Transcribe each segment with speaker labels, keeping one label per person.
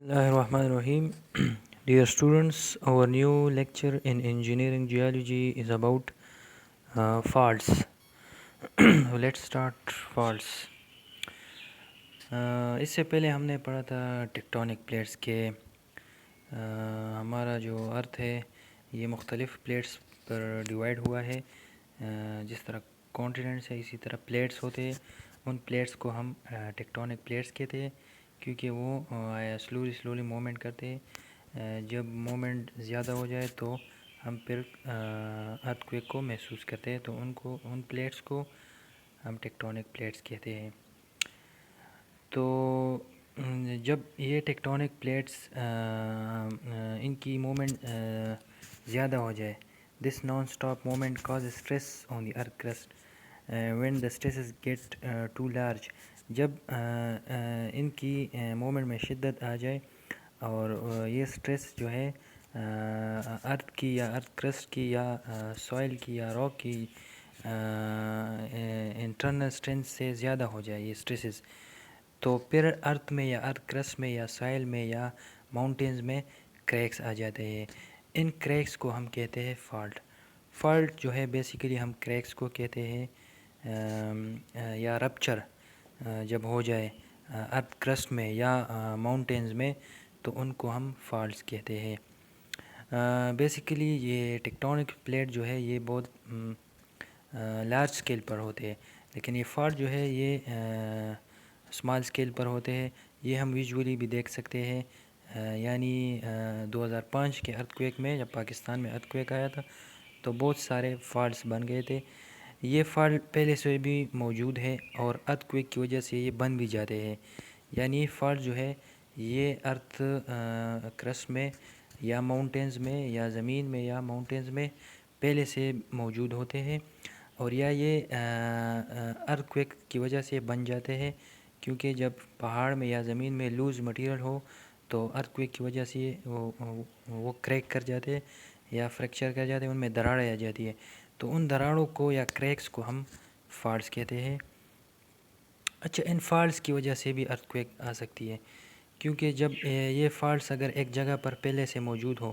Speaker 1: Bismillahirrahmanirrahim. Dear students, our new lecture in engineering geology is about faults. Let's start faults. اس سے پہلے ہم نے پڑھا تھا ٹیکٹونک پلیٹس کے ہمارا جو ارتھ ہے یہ مختلف پلیٹس پر ڈیوائیڈ ہوا ہے. جس طرح کانٹیننٹس ہے اسی طرح پلیٹس ہوتے ہیں. ان پلیٹس کو ہم ٹیکٹونک پلیٹس کہتے ہیں کیونکہ وہ سلولی موومنٹ کرتے ہیں. جب موومنٹ زیادہ ہو جائے تو ہم پھر ارتھ کویک کو محسوس کرتے ہیں, تو ان پلیٹس کو ہم ٹیکٹونک پلیٹس کہتے ہیں. تو جب یہ ٹیکٹونک پلیٹس ان کی موومنٹ زیادہ ہو جائے, this non stop movement cause stress on the earth crust when the stresses get too large. جب ان کی موومنٹ میں شدت آ جائے اور یہ اسٹریس جو ہے ارتھ کی یا ارتھ کرسٹ کی یا سوائل کی یا راک کی انٹرنل اسٹرینتھ سے زیادہ ہو جائے یہ اسٹریسز, تو پھر ارتھ میں یا ارتھ کرسٹ میں یا سوائل میں یا ماؤنٹینز میں کریکس آ جاتے ہیں. ان کریکس کو ہم کہتے ہیں فالٹ. فالٹ جو ہے بیسیکلی ہم کریکس کو کہتے ہیں یا رپچر جب ہو جائے ارتھ کرسٹ میں یا ماؤنٹینز میں تو ان کو ہم فالٹس کہتے ہیں. بیسیکلی یہ ٹیکٹونک پلیٹ جو ہے یہ بہت لارج اسکیل پر ہوتے ہیں, لیکن یہ فالٹ جو ہے یہ اسمال اسکیل پر ہوتے ہیں. یہ ہم ویژولی بھی دیکھ سکتے ہیں. یعنی 2005 کے ارتھ کویک میں جب پاکستان میں ارتھ کویک آیا تھا تو بہت سارے فالٹس بن گئے تھے. یہ فالٹ پہلے سے بھی موجود ہے اور ارتھ کویک کی وجہ سے یہ بن بھی جاتے ہیں. یعنی یہ فالٹ جو ہے یہ ارتھ کرسٹ میں یا ماؤنٹینز میں یا زمین میں یا ماؤنٹینز میں پہلے سے موجود ہوتے ہیں, اور یا یہ ارتھ کویک کی وجہ سے بن جاتے ہیں کیونکہ جب پہاڑ میں یا زمین میں لوز مٹیریل ہو تو ارتھ کویک کی وجہ سے وہ کریک کر جاتے ہیں یا فریکچر کر جاتے ہیں, ان میں دراڑیں آ جاتی ہے. تو ان دراڑوں کو یا کریکس کو ہم فالٹس کہتے ہیں. اچھا, ان فالٹس کی وجہ سے بھی ارتھ کویک آ سکتی ہے کیونکہ جب یہ فالٹس اگر ایک جگہ پر پہلے سے موجود ہو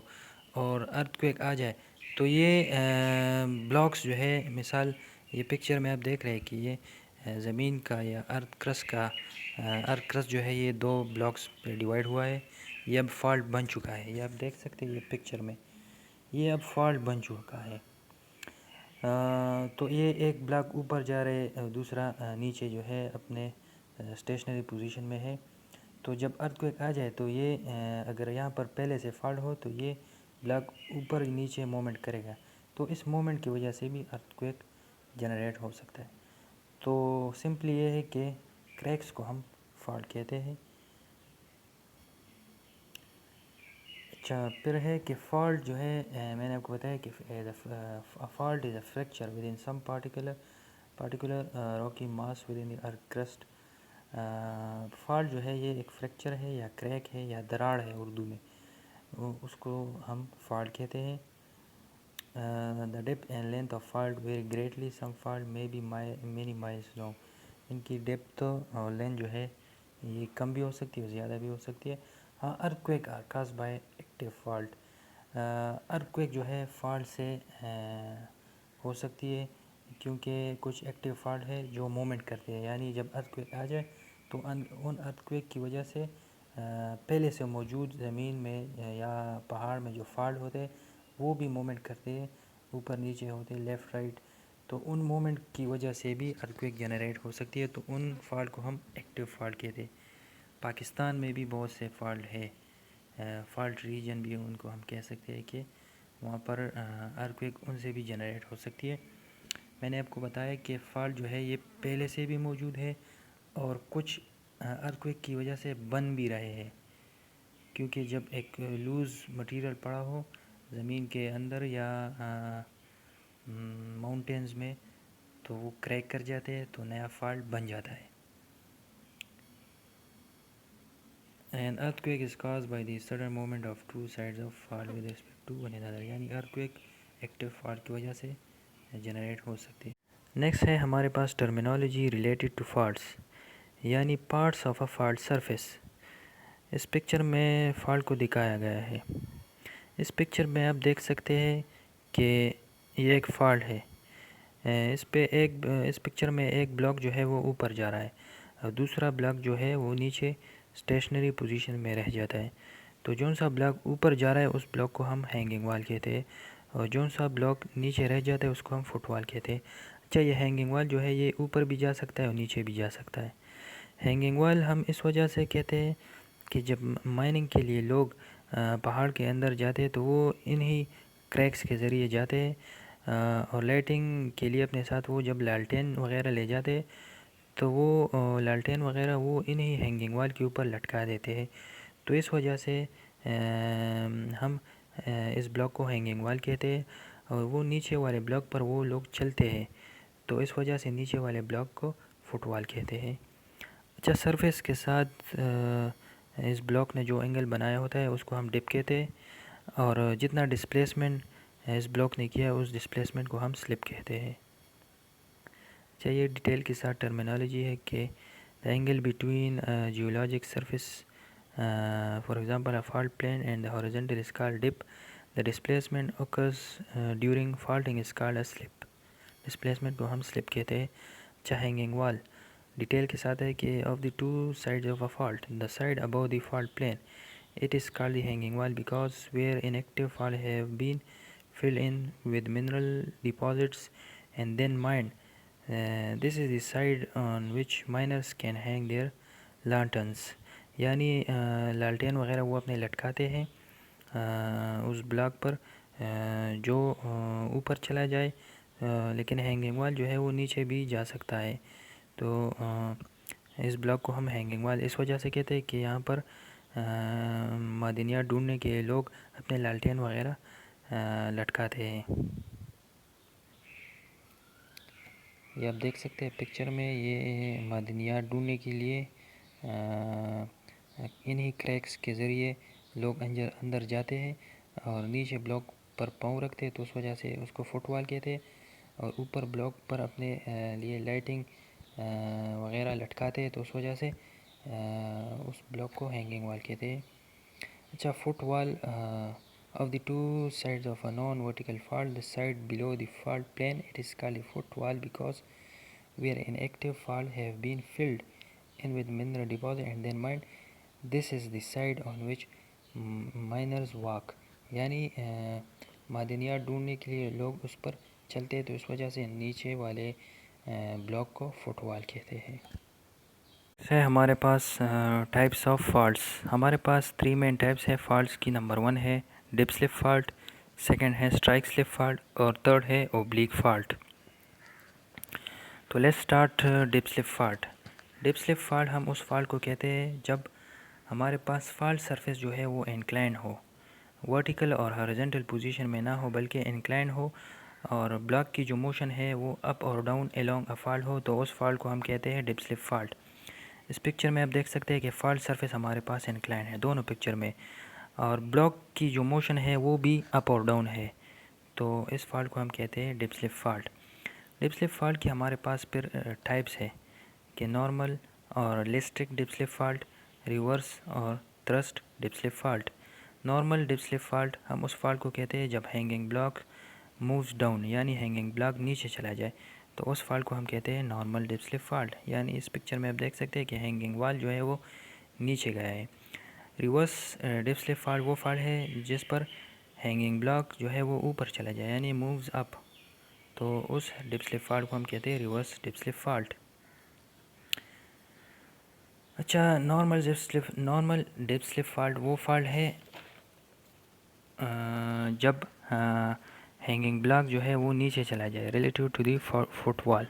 Speaker 1: اور ارتھ کویک آ جائے تو یہ بلاکس جو ہے, مثال یہ پکچر میں آپ دیکھ رہے ہیں کہ یہ زمین کا یا ارتھ کرسٹ جو ہے یہ 2 بلاکس پہ ڈیوائیڈ ہوا ہے. یہ اب فالٹ بن چکا ہے, یہ آپ دیکھ سکتے ہیں یہ پکچر میں یہ اب فالٹ بن چکا ہے. تو یہ ایک بلاک اوپر جا رہے, دوسرا نیچے جو ہے اپنے اسٹیشنری پوزیشن میں ہے. تو جب ارتھ کویک آ جائے تو یہ اگر یہاں پر پہلے سے فالٹ ہو تو یہ بلاک اوپر نیچے موومنٹ کرے گا, تو اس موومنٹ کی وجہ سے بھی ارتھ کویک جنریٹ ہو سکتا ہے. تو سمپلی یہ ہے کہ کریکس کو ہم فالٹ کہتے ہیں. اچھا, پھر ہے کہ فالٹ جو ہے میں نے آپ کو بتایا کہ fault is a fracture with in some particular Rocky mass with in the earth crust. Fault جو ہے یہ ایک فریکچر ہے یا کریک ہے یا دراڑ ہے اردو میں, اس کو ہم فالٹ کہتے ہیں. The depth and length of fault very greatly, some fault میں بی مینی مائلس لانگ. ان کی ڈیپتھ اور لینتھ جو ہے یہ کم بھی ہو سکتی ہے, زیادہ بھی ہو سکتی ہے. ہاں, earthquake are cause by active fault. Earthquake جو ہے فالٹ سے ہو سکتی ہے کیونکہ کچھ ایکٹیو فالٹ ہے جو موومنٹ کرتے ہیں. یعنی جب ارتھ کویک آ جائے تو ان ارتھ کویک کی وجہ سے پہلے سے موجود زمین میں یا پہاڑ میں جو فالٹ ہوتے ہیں وہ بھی موومنٹ کرتے ہیں, اوپر نیچے ہوتے ہیں, لیفٹ رائٹ. تو ان موومنٹ کی وجہ سے بھی ارتھ کویک جنریٹ ہو سکتی ہے. تو ان فالٹ کو ہم ایکٹیو فالٹ کہتے ہیں. پاکستان میں بھی بہت سے فالٹ ہے, فالٹ ریجن بھی ان کو ہم کہہ سکتے ہیں کہ وہاں پر ارتھ کویک ان سے بھی جنریٹ ہو سکتی ہے. میں نے آپ کو بتایا کہ فالٹ جو ہے یہ پہلے سے بھی موجود ہے اور کچھ ارتھ کویک کی وجہ سے بن بھی رہے ہیں, کیونکہ جب ایک لوز مٹیریل پڑا ہو زمین کے اندر یا ماؤنٹینز میں تو وہ کریک کر جاتے ہیں, تو نیا فالٹ بن جاتا ہے. An earthquake is caused by the sudden movement of two sides of fault with respect to one another. یعنی earthquake ایکٹیو فالٹ کی وجہ سے جنریٹ ہو سکتی ہے. نیکسٹ ہے ہمارے پاس ٹرمینالوجی ریلیٹڈ ٹو فالٹس, یعنی parts of a fault surface. اس پکچر میں فالٹ کو دکھایا گیا ہے. اس پکچر میں آپ دیکھ سکتے ہیں کہ یہ ایک فالٹ ہے. اس پکچر میں ایک بلاک جو ہے وہ اوپر جا رہا ہے اور دوسرا بلاک جو ہے وہ نیچے اسٹیشنری پوزیشن میں رہ جاتا ہے. تو جون سا بلاک اوپر جا رہا ہے اس بلاک کو ہم ہینگنگ وال کہتے ہیں اور جون سا بلاک نیچے رہ جاتا ہے اس کو ہم فٹ وال کہتے ہیں. اچھا، یہ ہینگنگ وال جو ہے یہ اوپر بھی جا سکتا ہے اور نیچے بھی جا سکتا ہے. ہینگنگ وال ہم اس وجہ سے کہتے ہیں کہ جب مائننگ کے لیے لوگ پہاڑ کے اندر جاتے ہیں تو وہ انہی کریکس کے ذریعے جاتے ہیں اور لائٹنگ کے لیے اپنے ساتھ وہ جب لالٹین وغیرہ لے جاتے تو وہ لالٹین وغیرہ وہ انہی ہینگنگ وال کے اوپر لٹکا دیتے ہیں. تو اس وجہ سے ہم اس بلاک کو ہینگنگ وال کہتے ہیں اور وہ نیچے والے بلاک پر وہ لوگ چلتے ہیں تو اس وجہ سے نیچے والے بلاک کو فٹ وال کہتے ہیں. اچھا، سرفیس کے ساتھ اس بلاک نے جو اینگل بنایا ہوتا ہے اس کو ہم ڈپ کہتے ہیں اور جتنا ڈسپلیسمنٹ اس بلاک نے کیا اس ڈسپلیسمنٹ کو ہم سلپ کہتے ہیں. اچھا، یہ ڈیٹیل کے ساتھ ٹرمینالوجی ہے کہ the angle between a geologic surface, for example a fault plane and the horizontal is called dip. The displacement occurs during faulting is called a slip. Displacement کو ہم slip کہتے ہیں. اچھا، hanging wall ڈیٹیل کے ساتھ ہے کہ of the two sides of a fault, the side above the fault plane, it is called the hanging wall because where inactive fault have been filled in with mineral deposits and then mined. This is the side on which miners can hang their lanterns. یعنی لالٹین وغیرہ وہ اپنے لٹکاتے ہیں اس block پر جو اوپر چلا جائے لیکن ہینگنگ وال جو ہے وہ نیچے بھی جا سکتا ہے. تو اس بلاک کو ہم ہینگنگ وال اس وجہ سے کہتے ہیں کہ یہاں پر معدنیات ڈھونڈنے کے لوگ اپنے لالٹین وغیرہ لٹکاتے ہیں. یہ آپ دیکھ سکتے ہیں پکچر میں یہ معدنیات ڈھونڈنے کے لیے انہی کریکس کے ذریعے لوگ اندر جاتے ہیں اور نیچے بلاک پر پاؤں رکھتے ہیں تو اس وجہ سے اس کو فٹ وال کہتے ہیں اور اوپر بلاک پر اپنے لیے لائٹنگ وغیرہ لٹکاتے ہیں تو اس وجہ سے اس بلاک کو ہینگنگ وال کہتے ہیں. اچھا، فٹ وال of the two sides of a non-vertical fault, the side below the fault plane, it is called a foot wall because where inactive fault have been filled in with mineral deposit and then mined. This is the side on which miners walk. یعنی معدنیات ڈھونڈنے کے لیے لوگ اس پر چلتے تو اس وجہ سے نیچے والے بلاک کو فٹ وال کہتے ہیں. ہمارے پاس ٹائپس آف فالٹس، ہمارے پاس 3 مین ٹائپس ہے فالٹس کی. نمبر 1 ہے ڈپ سلپ فالٹ، سیکنڈ ہے اسٹرائک سلپ فالٹ اور تھرڈ ہے اوبلیک فالٹ. تو let's start dip slip fault. Dip slip fault ہم اس فالٹ کو کہتے ہیں جب ہمارے پاس فالٹ سرفیس جو ہے وہ انکلائن ہو، ورٹیکل اور ہارزنٹل پوزیشن میں نہ ہو بلکہ انکلائن ہو اور بلاک کی جو موشن ہے وہ اپ اور ڈاؤن الانگ اے فالٹ ہو تو اس فالٹ کو ہم کہتے ہیں ڈپ سلپ فالٹ. اس پکچر میں آپ دیکھ سکتے ہیں کہ فالٹ سرفیس ہمارے پاس انکلائن ہے دونوں پکچر میں اور بلاک کی جو موشن ہے وہ بھی اپ اور ڈاؤن ہے تو اس فالٹ کو ہم کہتے ہیں dip slip fault. Dip slip fault کی ہمارے پاس پھر ٹائپس ہے کہ نارمل اور listric dip slip fault, reverse اور thrust dip slip fault. Normal dip slip fault ہم اس فالٹ کو کہتے ہیں جب ہینگنگ بلاک مووز ڈاؤن یعنی ہینگنگ بلاک نیچے چلا جائے تو اس فالٹ کو ہم کہتے ہیں نارمل ڈپ سلپ فالٹ. یعنی اس پکچر میں آپ دیکھ سکتے ہیں کہ ہینگنگ وال جو ہے وہ نیچے گیا ہے. ریورس ڈپ سلپ فالٹ وہ فالٹ ہے جس پر ہینگنگ بلاک جو ہے وہ اوپر چلا جائے یعنی مووز اپ تو اس ڈپ سلپ فالٹ کو ہم کہتے ہیں ریورس ڈپ سلپ فالٹ. اچھا، نارمل ڈپ سلپ فالٹ وہ فالٹ ہے جب ہینگنگ بلاک جو ہے وہ نیچے چلا جائے ریلیٹیو ٹو دی فٹ وال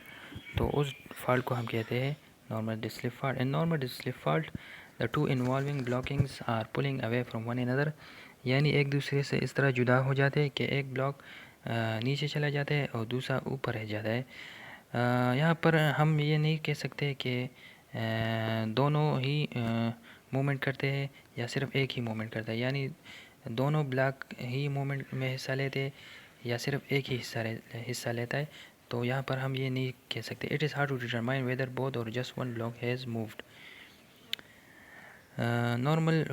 Speaker 1: تو اس فالٹ کو ہم کہتے ہیں normal dip slip fault. In normal dip slip fault the two involving blockings are pulling away from one another. یعنی ایک دوسرے سے اس طرح جدا ہو جاتے ہیں کہ ایک بلاک نیچے چلا جاتا ہے اور دوسرا اوپر رہ جاتا ہے. یہاں پر ہم یہ نہیں کہہ سکتے کہ دونوں ہی موومنٹ کرتے ہیں یا صرف ایک ہی موومنٹ کرتا ہے یعنی دونوں بلاک ہی موومنٹ میں حصہ لیتے یا صرف ایک ہی حصہ لیتا ہے تو یہاں پر ہم یہ نہیں کہہ سکتے. It is hard to determine whether both or just one block has moved. Normal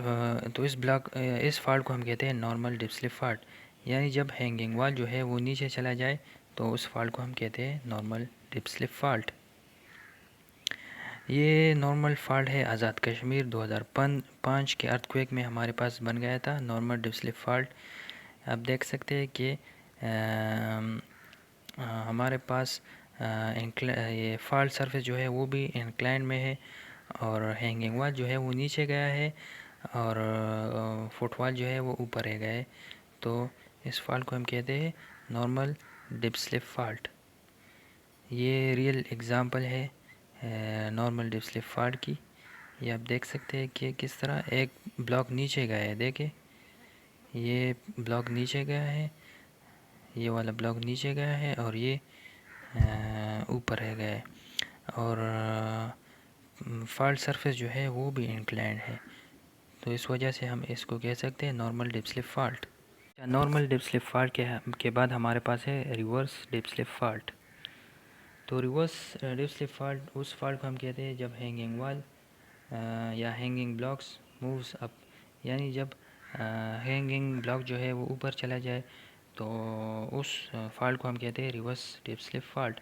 Speaker 1: تو اس فالٹ کو ہم کہتے ہیں نارمل ڈپ سلپ فالٹ، یعنی جب ہینگنگ وال جو ہے وہ نیچے چلا جائے تو اس فالٹ کو ہم کہتے ہیں نارمل ڈپ سلپ فالٹ۔ یہ نارمل فالٹ ہے آزاد کشمیر 2005 کے ارتھ کویک میں ہمارے پاس بن گیا تھا نارمل ڈپ سلپ فالٹ۔ آپ دیکھ سکتے ہیں کہ ہمارے پاس یہ فالٹ سرفیس جو ہے وہ بھی انکلائن میں ہے، اور ہینگنگ وال جو ہے وہ نیچے گیا ہے، اور فٹ وال جو ہے وہ اوپر ہے گئے، تو اس فالٹ کو ہم کہتے ہیں نارمل ڈپ سلپ فالٹ۔ یہ ریئل ایگزامپل ہے نارمل ڈپ سلپ فالٹ کی۔ یہ آپ دیکھ سکتے ہیں کہ کس طرح ایک بلاک نیچے گیا ہے، دیکھیں یہ بلاک نیچے گیا ہے، یہ والا بلاک نیچے گیا ہے، اور یہ اوپر ہے گیا ہے، اور فالٹ سرفیس جو ہے وہ بھی انکلائنڈ ہے، تو اس وجہ سے ہم اس کو کہہ سکتے ہیں normal dip slip fault. Normal dip slip fault کے بعد ہمارے پاس ہے ریورس ڈپ سلپ فالٹ۔ تو ریورس ڈپ سلپ فالٹ اس فالٹ کو ہم کہتے ہیں جب ہینگنگ وال یا ہینگنگ بلاکس مووز اپ، یعنی جب ہینگنگ بلاک جو ہے وہ اوپر چلا جائے تو اس فالٹ کو ہم کہتے ہیں reverse dip slip fault.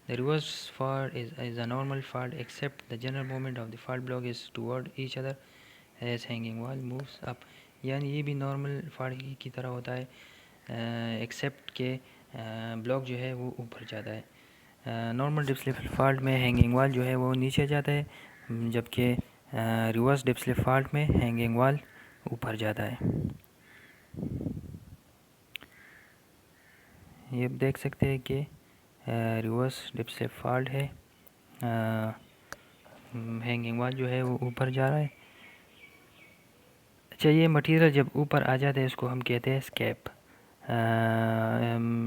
Speaker 1: The reverse fault is a normal fault except the general movement of the fault block is toward each other as hanging wall moves up، یعنی یہ بھی نارمل فالٹ کی طرح ہوتا ہے ایکسیپٹ کہ block جو ہے وہ اوپر جاتا ہے۔ نارمل ڈپ سلپ فالٹ میں ہینگنگ وال جو ہے وہ نیچے جاتا ہے، جبکہ ریورس ڈپ سلپ فالٹ میں ہینگنگ وال اوپر جاتا ہے۔ یہ دیکھ سکتے ہیں کہ ریورس ڈپ سلپ فالٹ ہے، ہینگنگ وال جو ہے وہ اوپر جا رہا ہے۔ اچھا، یہ مٹیریل جب اوپر آ جاتا ہے اس کو ہم کہتے ہیں اسکیپ۔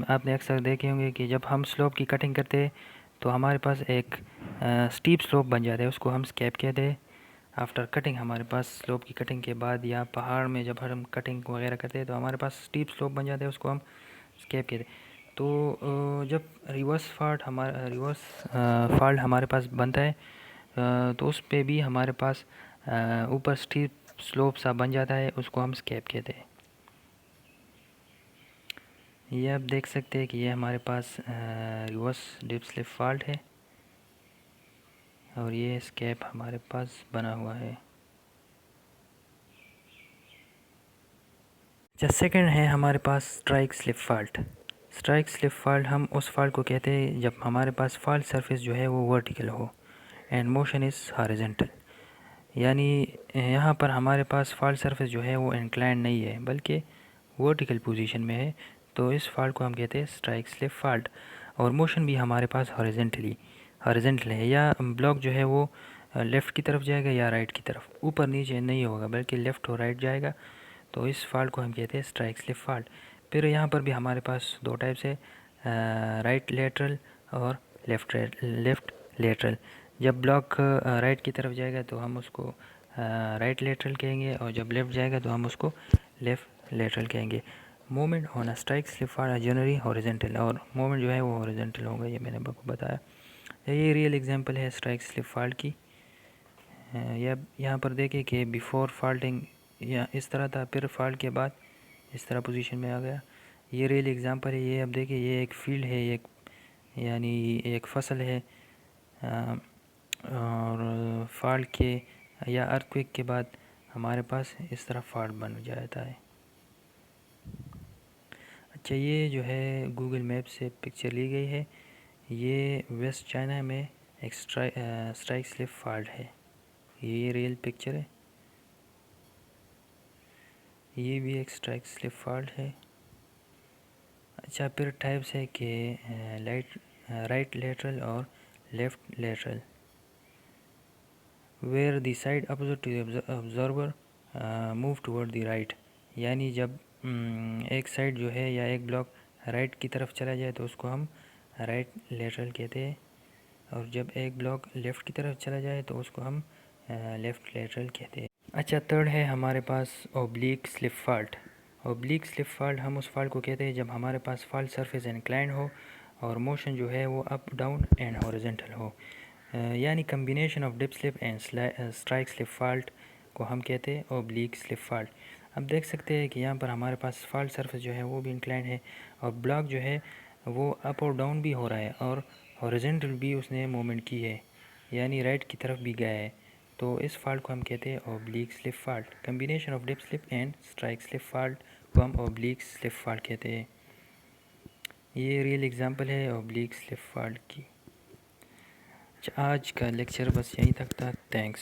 Speaker 1: آپ نے اکثر دیکھے ہوں گے کہ جب ہم سلوپ کی کٹنگ کرتے ہیں تو ہمارے پاس ایک سٹیپ سلوپ بن جاتا ہے، اس کو ہم اسکیپ کہتے ہیں۔ آفٹر کٹنگ ہمارے پاس سلوپ کی کٹنگ کے بعد یا پہاڑ میں جب ہم کٹنگ وغیرہ کرتے ہیں تو ہمارے پاس سٹیپ سلوپ بن جاتا ہے، اس کو ہم اسکیپ کہتے ہیں۔ تو جب ریورس فالٹ ہمارے پاس بنتا ہے تو اس پہ بھی ہمارے پاس اوپر سٹیپ سلوپ سا بن جاتا ہے، اس کو ہم اسکیپ کہتے ہیں۔ یہ آپ دیکھ سکتے ہیں کہ یہ ہمارے پاس ریورس ڈپ سلپ فالٹ ہے، اور یہ اسکیپ ہمارے پاس بنا ہوا ہے۔ سیکنڈ ہے ہمارے پاس strike slip fault. Strike slip fault ہم اس فالٹ کو کہتے ہیں جب ہمارے پاس فالٹ سرفیس جو ہے وہ vertical who and motion is horizontal, یعنی یہاں پر ہمارے پاس فالٹ سرفیس جو ہے وہ انکلائنڈ نہیں ہے بلکہ ورٹیکل پوزیشن میں ہے، تو اس فالٹ کو ہم کہتے ہیں اسٹرائک سلپ فالٹ، اور موشن بھی ہمارے پاس ہارزنٹل ہے، یا بلاک جو ہے وہ لیفٹ کی طرف جائے گا یا رائٹ کی طرف، اوپر نیچے نہیں ہوگا بلکہ لیفٹ اور رائٹ جائے گا، تو اس فالٹ کو ہم کہتے ہیں اسٹرائک سلپ فالٹ۔ پھر یہاں پر بھی ہمارے پاس دو ٹائپس ہے، رائٹ لیٹرل اور لیفٹ لیٹرل۔ جب بلاک رائٹ کی طرف جائے گا تو ہم اس کو رائٹ لیٹرل کہیں گے، اور جب لیفٹ جائے گا تو ہم اس کو لیفٹ لیٹرل کہیں گے۔ Movement on strike slip fault generally horizontal, اور موومنٹ جو ہے وہ ہاریزنٹل ہوگا، یہ میں نے آپ کو بتایا۔ یہ ریئل ایگزامپل ہے اسٹرائک سلپ فالٹ کی۔ یہاں پر دیکھیں کہ بیفور فالٹنگ یا اس طرح تھا، پھر فالٹ کے بعد اس طرح پوزیشن میں آ گیا۔ یہ ریئل ایگزامپل ہے۔ یہ اب دیکھیں یہ ایک فیلڈ ہے، یعنی ایک فصل ہے، اور فالٹ کے یا ارتھ کویک کے بعد ہمارے پاس اس طرح فالٹ بن جاتا ہے۔ اچھا، یہ جو ہے گوگل میپ سے پکچر لی گئی ہے، یہ ویسٹ چائنا میں ایک اسٹرائک سلپ فالٹ ہے، یہ ریئل پکچر ہے۔ یہ بھی ایک اسٹرائک سلپ فالٹ ہے۔ اچھا، پھر ٹائپس ہے کہ رائٹ لیٹرل اور left lateral, where the side opposite to the observer move toward the right, یعنی جب ایک سائڈ جو ہے یا ایک بلاک رائٹ کی طرف چلا جائے تو اس کو ہم رائٹ لیٹرل کہتے ہیں، اور جب ایک بلاک لیفٹ کی طرف چلا جائے تو اس کو ہم لیفٹ لیٹرل کہتے ہیں۔ اچھا، تھرڈ ہے ہمارے پاس oblique slip fault. Oblique slip fault ہم اس فالٹ کو کہتے ہیں جب ہمارے پاس فالٹ سرفیس انکلائنڈ ہو اور موشن جو ہے وہ اپ ڈاؤن اینڈ ہاریزنٹل ہو، یعنی combination of dip slip and strike slip fault کو ہم کہتے ہیں اوبلیک سلپ فالٹ. اب دیکھ سکتے ہیں کہ یہاں پر ہمارے پاس فالٹ سرفیس جو ہے وہ بھی انکلائنڈ ہے اور بلاک جو ہے وہ اپ اور ڈاؤن بھی ہو رہا ہے اور ہاریزونٹل بھی اس نے موومنٹ کی ہے، یعنی رائٹ کی طرف بھی گیا ہے. تو اس فالٹ کو ہم کہتے ہیں oblique slip fault. Combination of dip slip and strike slip fault کو ہم اوبلیک سلپ فالٹ کہتے ہیں. یہ ریئل ایگزامپل ہے اوبلیک سلپ فالٹ کی. آج کا لیکچر بس یہیں تک تھا. تھینکس.